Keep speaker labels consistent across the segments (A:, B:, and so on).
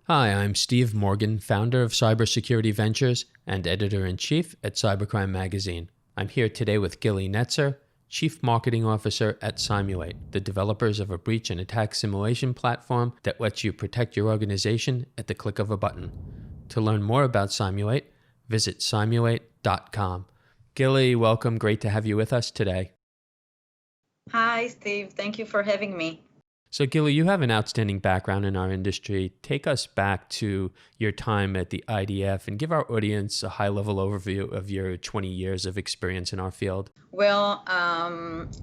A: Hi, I'm Steve Morgan, founder of Cybersecurity Ventures and editor-in-chief at Cybercrime magazine. I'm here today with Gily Netzer, Chief Marketing Officer at Cymulate, the developers of a breach and attack simulation platform that lets you protect your organization at the click of a button. To learn more about Cymulate, visit cymulate.com. Gily, welcome. Great to have you with us today.
B: Hi, Steve. Thank you for having me.
A: So, Gily, you have an outstanding background in our industry. Take us back to your time at the IDF and give our audience a high-level overview of your 20 years of experience in our field.
B: Well,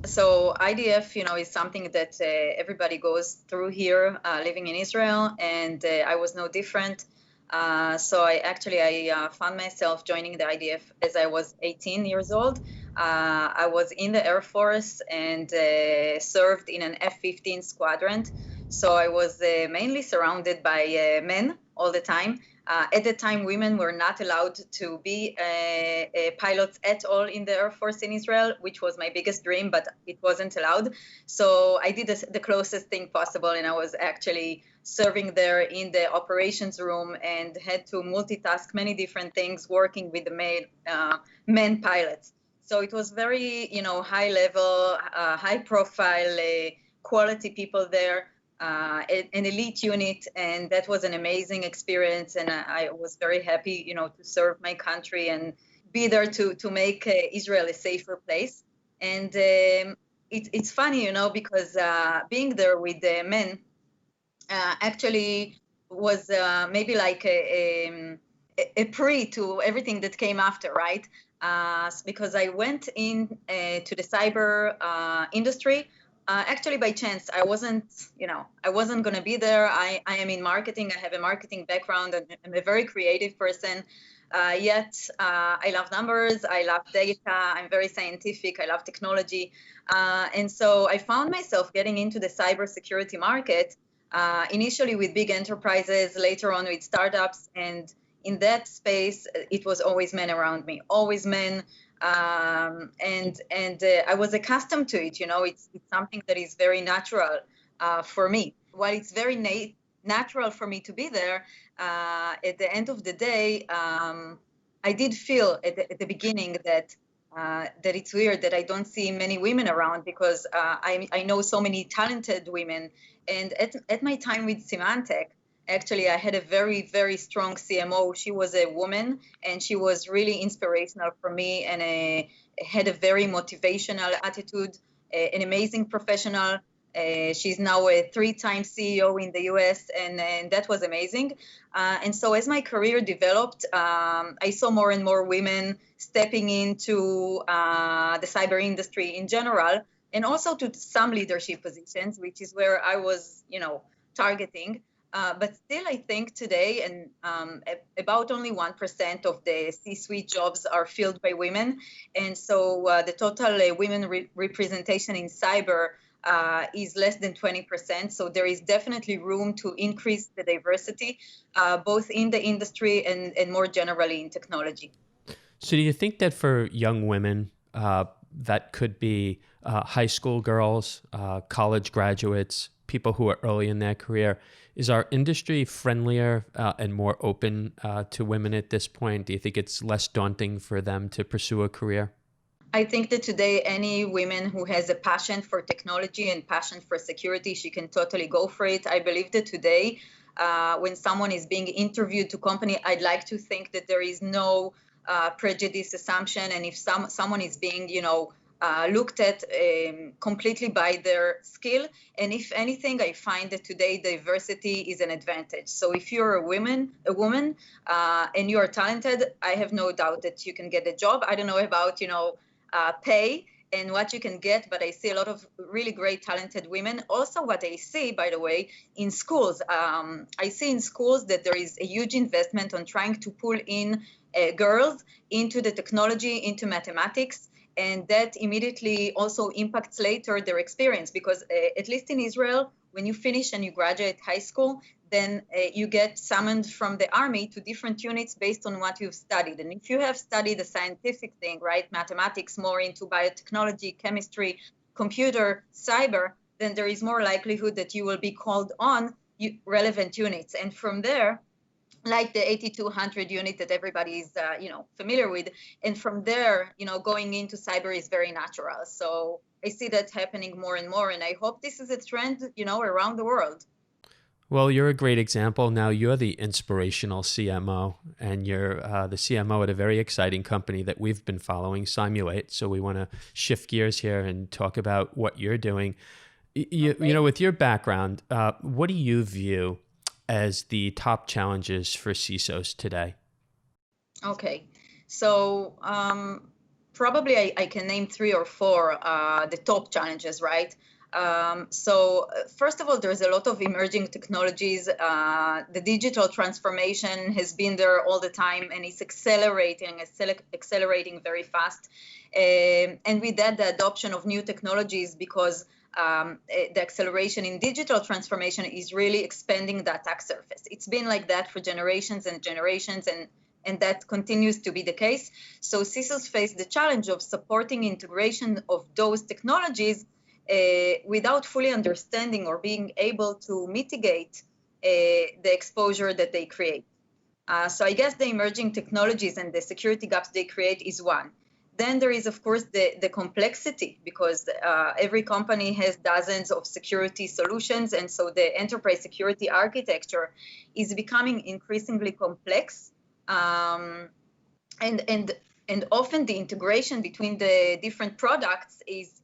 B: so IDF, is something that everybody goes through here, living in Israel, and I was no different. So I found myself joining the IDF as I was 18 years old. I was in the Air Force and served in an F-15 squadron. So I was mainly surrounded by men all the time. At the time, women were not allowed to be pilots at all in the Air Force in Israel, which was my biggest dream, but it wasn't allowed. So I did the closest thing possible, and I was actually serving there in the operations room and had to multitask many different things, working with the men pilots. So it was very, high level, high profile, quality people there. An elite unit, and that was an amazing experience. And I was very happy, to serve my country and be there to make Israel a safer place. And it's funny, because being there with the men actually was maybe like a pre to everything that came after, right? Because I went in to the cyber industry. Actually, by chance, I wasn't going to be there. I am in marketing. I have a marketing background, and I'm a very creative person. Yet I love numbers. I love data. I'm very scientific. I love technology. And so I found myself getting into the cybersecurity market, initially with big enterprises, later on with startups. And in that space, it was always men around me, always men. And I was accustomed to it. It's something that is very natural for me. While it's very natural for me to be there, at the end of the day, I did feel at the beginning that it's weird that I don't see many women around, because I know so many talented women. And at my time with Symantec, actually, I had a very, very strong CMO. She was a woman, and she was really inspirational for me, and had a very motivational attitude, an amazing professional. She's now a 3-time CEO in the US, and that was amazing. And so as my career developed, I saw more and more women stepping into the cyber industry in general, and also to some leadership positions, which is where I was, targeting. But still, I think today, and about only 1% of the C-suite jobs are filled by women. And so the total women representation in cyber is less than 20%. So there is definitely room to increase the diversity, both in the industry and more generally in technology.
A: So do you think that for young women, that could be high school girls, college graduates, people who are early in their career, is our industry friendlier and more open to women at this point? Do you think it's less daunting for them to pursue a career?
B: I think that today, any woman who has a passion for technology and passion for security, she can totally go for it. I believe that today, when someone is being interviewed to company, I'd like to think that there is no prejudice assumption. And if someone is being, looked at completely by their skill. And if anything, I find that today diversity is an advantage. So if you're a woman, and you are talented, I have no doubt that you can get a job. I don't know about, pay and what you can get, but I see a lot of really great talented women. Also, what I see, by the way, in schools, I see in schools that there is a huge investment on trying to pull in girls into the technology, into mathematics. And that immediately also impacts later their experience, because at least in Israel, when you finish and you graduate high school, then you get summoned from the army to different units based on what you've studied. And if you have studied a scientific thing, right, mathematics, more into biotechnology, chemistry, computer, cyber, then there is more likelihood that you will be called on, relevant units. And from there, like the 8200 unit that everybody is, familiar with. And from there, going into cyber is very natural. So I see that happening more and more. And I hope this is a trend, around the world.
A: Well, you're a great example. Now you're the inspirational CMO, and you're the CMO at a very exciting company that we've been following, Cymulate. So we want to shift gears here and talk about what you're doing. With your background, what do you view as the top challenges for CISOs today?
B: Okay, so probably I can name 3 or 4 the top challenges, right? So first of all, there's a lot of emerging technologies. The digital transformation has been there all the time, and it's accelerating very fast. And with that, the adoption of new technologies, because the acceleration in digital transformation is really expanding the attack surface. It's been like that for generations and generations, and that continues to be the case. So CISOs face the challenge of supporting integration of those technologies without fully understanding or being able to mitigate the exposure that they create. So I guess the emerging technologies and the security gaps they create is one. Then there is, of course, the complexity, because every company has dozens of security solutions. And so the enterprise security architecture is becoming increasingly complex. And often the integration between the different products is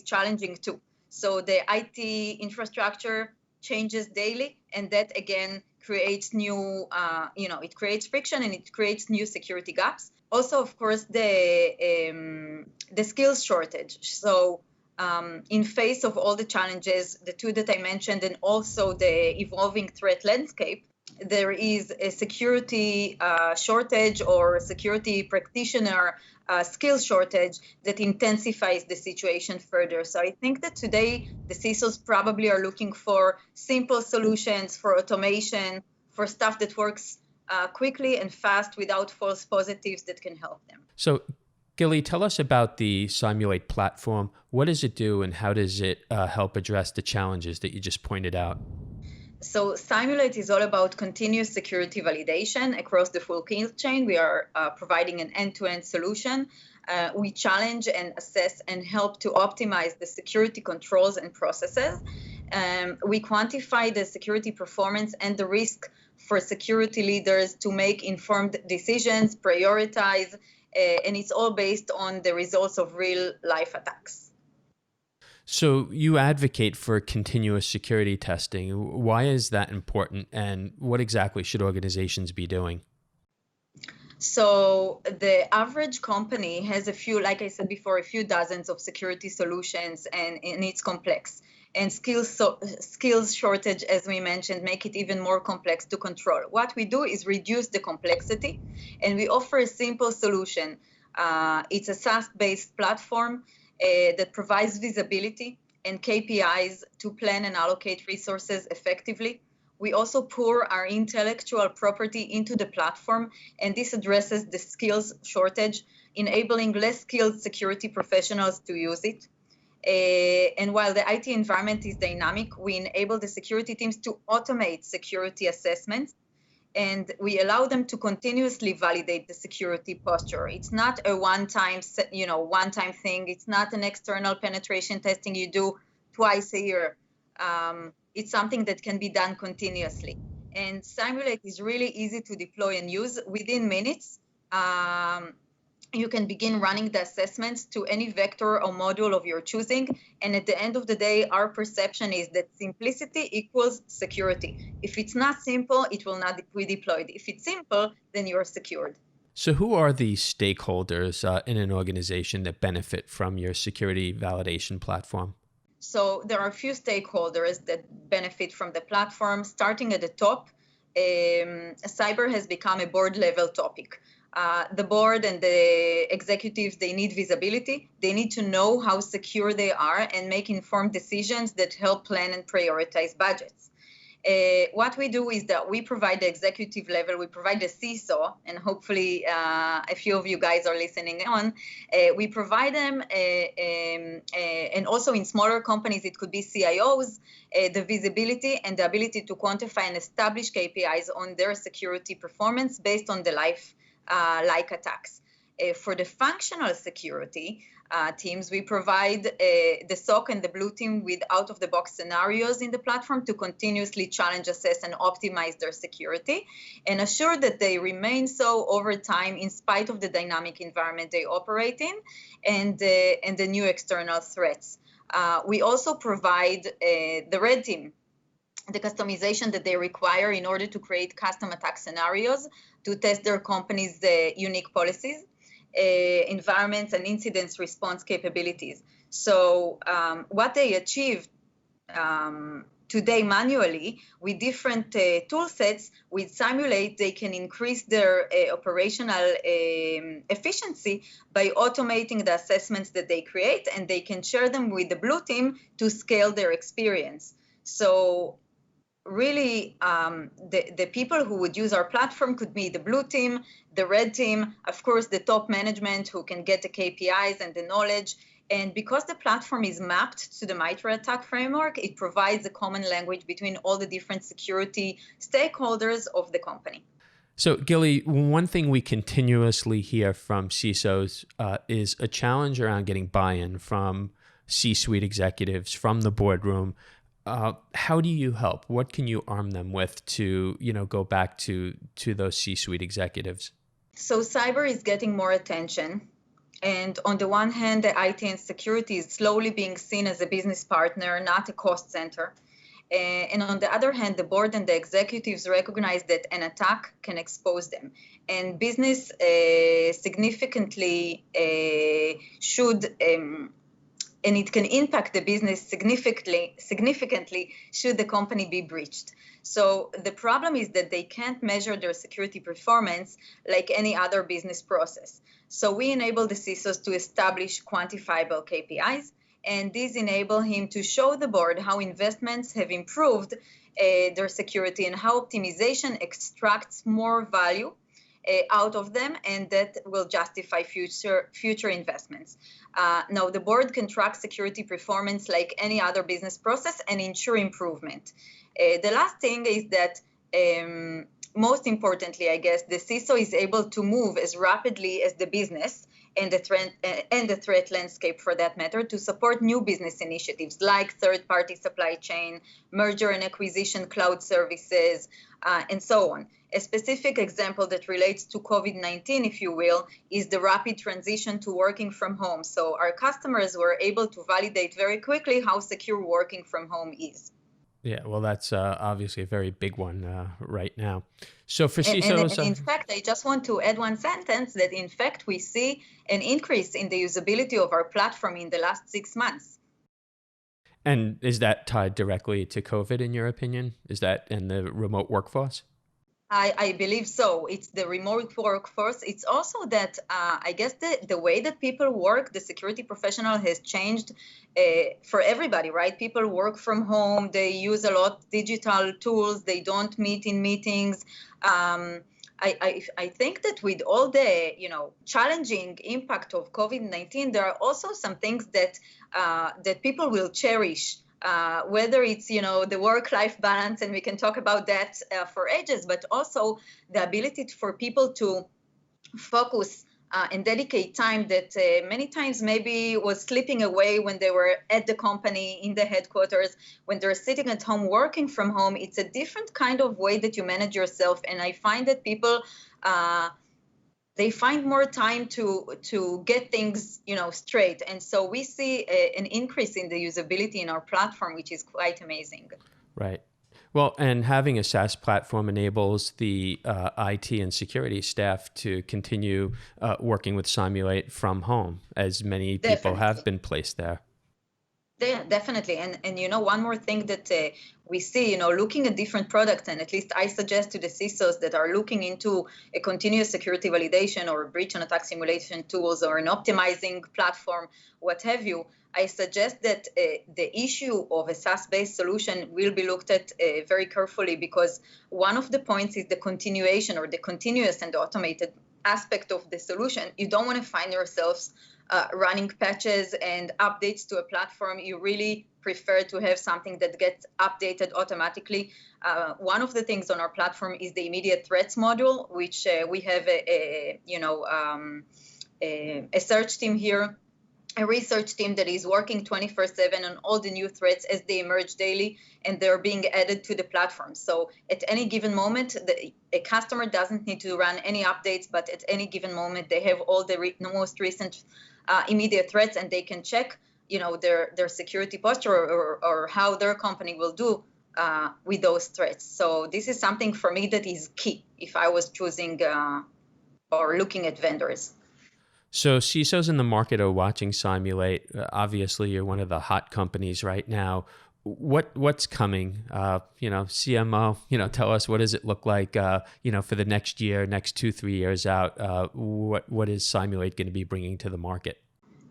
B: challenging too. So the IT infrastructure changes daily, and that again creates new, it creates friction and it creates new security gaps. Also, of course, the skills shortage. So in face of all the challenges, the 2 that I mentioned, and also the evolving threat landscape, there is a security shortage or a security practitioner skills shortage that intensifies the situation further. So I think that today the CISOs probably are looking for simple solutions, for automation, for stuff that works quickly and fast without false positives that can help them.
A: So, Gily, tell us about the Cymulate platform. What does it do, and how does it help address the challenges that you just pointed out?
B: So Cymulate is all about continuous security validation across the full kill chain. We are providing an end-to-end solution. We challenge and assess and help to optimize the security controls and processes. We quantify the security performance and the risk for security leaders to make informed decisions, prioritize, and it's all based on the results of real-life attacks.
A: So you advocate for continuous security testing. Why is that important, and what exactly should organizations be doing?
B: So the average company has like I said before, a few dozens of security solutions, and it's complex. And skills shortage, as we mentioned, make it even more complex to control. What we do is reduce the complexity, and we offer a simple solution. It's a SaaS-based platform that provides visibility and KPIs to plan and allocate resources effectively. We also pour our intellectual property into the platform, and this addresses the skills shortage, enabling less skilled security professionals to use it. And while the IT environment is dynamic, we enable the security teams to automate security assessments, and we allow them to continuously validate the security posture. It's not a one-time thing. It's not an external penetration testing you do twice a year. It's something that can be done continuously. And Cymulate is really easy to deploy and use. Within minutes, you can begin running the assessments to any vector or module of your choosing. And at the end of the day, our perception is that simplicity equals security. If it's not simple, it will not be deployed. If it's simple, then you're secured.
A: So who are the stakeholders in an organization that benefit from your security validation platform?
B: So there are a few stakeholders that benefit from the platform. Starting at the top, cyber has become a board level topic. The board and the executives, they need visibility. They need to know how secure they are and make informed decisions that help plan and prioritize budgets. What we do is that we provide the executive level, we provide the CISO, and hopefully a few of you guys are listening on. We provide them, and also in smaller companies, it could be CIOs, the visibility and the ability to quantify and establish KPIs on their security performance based on the like attacks. For the functional security teams, we provide the SOC and the blue team with out-of-the-box scenarios in the platform to continuously challenge, assess, and optimize their security and assure that they remain so over time in spite of the dynamic environment they operate in and the new external threats. We also provide the red team, the customization that they require in order to create custom attack scenarios to test their company's unique policies, environments, and incident response capabilities. So what they achieve today manually with different tool sets, with Cymulate, they can increase their operational efficiency by automating the assessments that they create, and they can share them with the blue team to scale their experience. So really, the people who would use our platform could be the blue team, the red team, of course, the top management who can get the KPIs and the knowledge. And because the platform is mapped to the MITRE ATT&CK framework, it provides a common language between all the different security stakeholders of the company.
A: So, Gily, one thing we continuously hear from CISOs is a challenge around getting buy-in from C-suite executives, from the boardroom. How do you help? What can you arm them with to, go back to those C-suite executives?
B: So cyber is getting more attention. And on the one hand, the IT and security is slowly being seen as a business partner, not a cost center. And on the other hand, the board and the executives recognize that an attack can expose them. And business significantly should... and it can impact the business significantly should the company be breached. So the problem is that they can't measure their security performance like any other business process. So we enable the CISOs to establish quantifiable KPIs, and these enable him to show the board how investments have improved their security and how optimization extracts more value out of them, and that will justify future investments. Now, the board can track security performance like any other business process and ensure improvement. The last thing is that, most importantly, I guess, the CISO is able to move as rapidly as the business and the threat landscape, for that matter, to support new business initiatives like third-party supply chain, merger and acquisition cloud services, and so on. A specific example that relates to COVID-19, if you will, is the rapid transition to working from home. So our customers were able to validate very quickly how secure working from home is.
A: Yeah, well, that's obviously a very big one right now. So for CISOs...
B: And in fact, I just want to add one sentence that, in fact, we see an increase in the usability of our platform in the last 6 months.
A: And is that tied directly to COVID, in your opinion? Is that in the remote workforce?
B: I believe so. It's the remote workforce. It's also that I guess the way that people work, the security professional has changed for everybody, right? People work from home. They use a lot of digital tools. They don't meet in meetings. I think that with all the challenging impact of COVID-19, there are also some things that that people will cherish. Whether it's, the work-life balance, and we can talk about that for ages, but also the ability for people to focus and dedicate time that many times maybe was slipping away when they were at the company, in the headquarters, when they're sitting at home working from home. It's a different kind of way that you manage yourself. And I find that people, they find more time to get things, straight. And so we see an increase in the usability in our platform, which is quite amazing.
A: Right. Well, and having a SaaS platform enables the IT and security staff to continue working with Cymulate from home, as many people have been placed there.
B: Yeah, definitely. And one more thing that we see, looking at different products, and at least I suggest to the CISOs that are looking into a continuous security validation or breach and attack simulation tools or an optimizing platform, what have you, I suggest that the issue of a SaaS-based solution will be looked at very carefully, because one of the points is the continuation or the continuous and automated aspect of the solution. You don't want to find yourselves running patches and updates to a platform. You really prefer to have something that gets updated automatically. One of the things on our platform is the immediate threats module, which we have a search team here, a research team that is working 24/7 on all the new threats as they emerge daily, and they're being added to the platform. So at any given moment, a customer doesn't need to run any updates, but at any given moment, they have all the most recent immediate threats, and they can check, their security posture or how their company will do with those threats. So this is something for me that is key if I was choosing or looking at vendors.
A: So CISOs in the market are watching Cymulate. Obviously, you're one of the hot companies right now. What's coming? CMO, tell us, what does it look like, for the next year, next 2-3 years out? What is Cymulate going to be bringing to the market?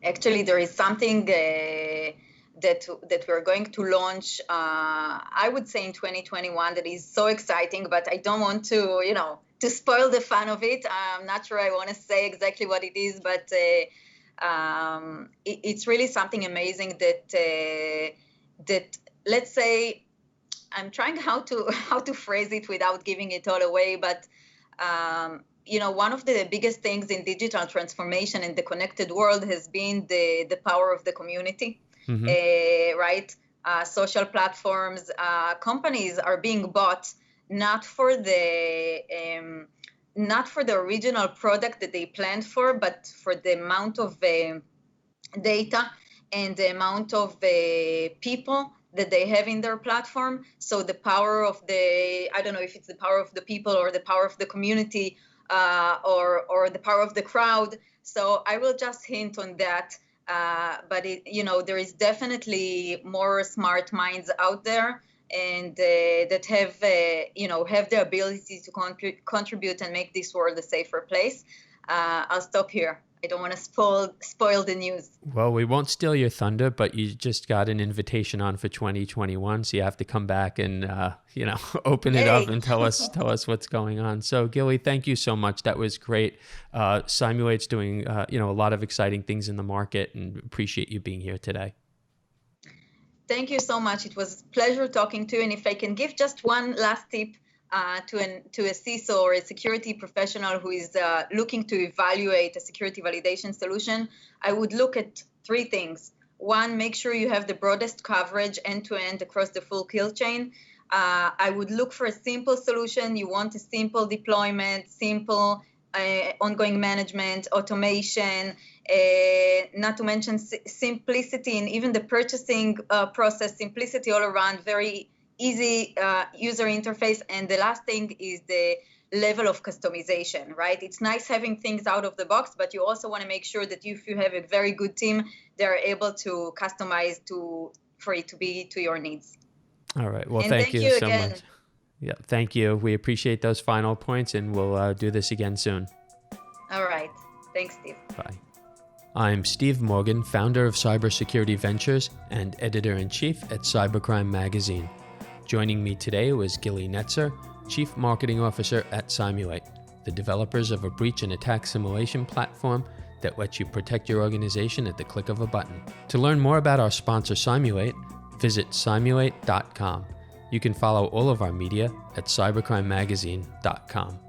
B: Actually, there is something that we're going to launch, I would say in 2021, that is so exciting, but I don't want to spoil the fun of it. I'm not sure I want to say exactly what it is, but it's really something amazing that let's say, I'm trying how to phrase it without giving it all away, but one of the biggest things in digital transformation in the connected world has been the power of the community, right? Social platforms, companies are being bought not for the original product that they planned for, but for the amount of data and the amount of people that they have in their platform. So the power of I don't know if it's the power of the people or the power of the community or the power of the crowd. So I will just hint on that. But there is definitely more smart minds out there, and that have the ability to contribute and make this world a safer place. I'll stop here. I don't want to spoil the news.
A: Well, we won't steal your thunder, but you just got an invitation on for 2021, so you have to come back and open it up and tell us what's going on. So, Gily, thank you so much. That was great. Cymulate's doing a lot of exciting things in the market, and appreciate you being here today.
B: Thank you so much. It was a pleasure talking to you. And if I can give just one last tip to a CISO or a security professional who is looking to evaluate a security validation solution, I would look at 3 things. 1, make sure you have the broadest coverage end-to-end across the full kill chain. I would look for a simple solution. You want a simple deployment, simple ongoing management, automation, not to mention simplicity, and even the purchasing process, simplicity all around, very easy user interface. And the last thing is the level of customization, right? It's nice having things out of the box, but you also want to make sure that if you have a very good team, they're able to customize for it to be to your needs.
A: All right. Well, thank you so
B: again.
A: much. Yeah, thank you. We appreciate those final points, and we'll do this again soon.
B: All right. Thanks, Steve.
A: Bye. I'm Steve Morgan, founder of Cybersecurity Ventures and editor-in-chief at Cybercrime magazine. Joining me today was Gily Netzer, Chief Marketing Officer at Cymulate, the developers of a breach and attack simulation platform that lets you protect your organization at the click of a button. To learn more about our sponsor Cymulate, visit cymulate.com. You can follow all of our media at cybercrimemagazine.com.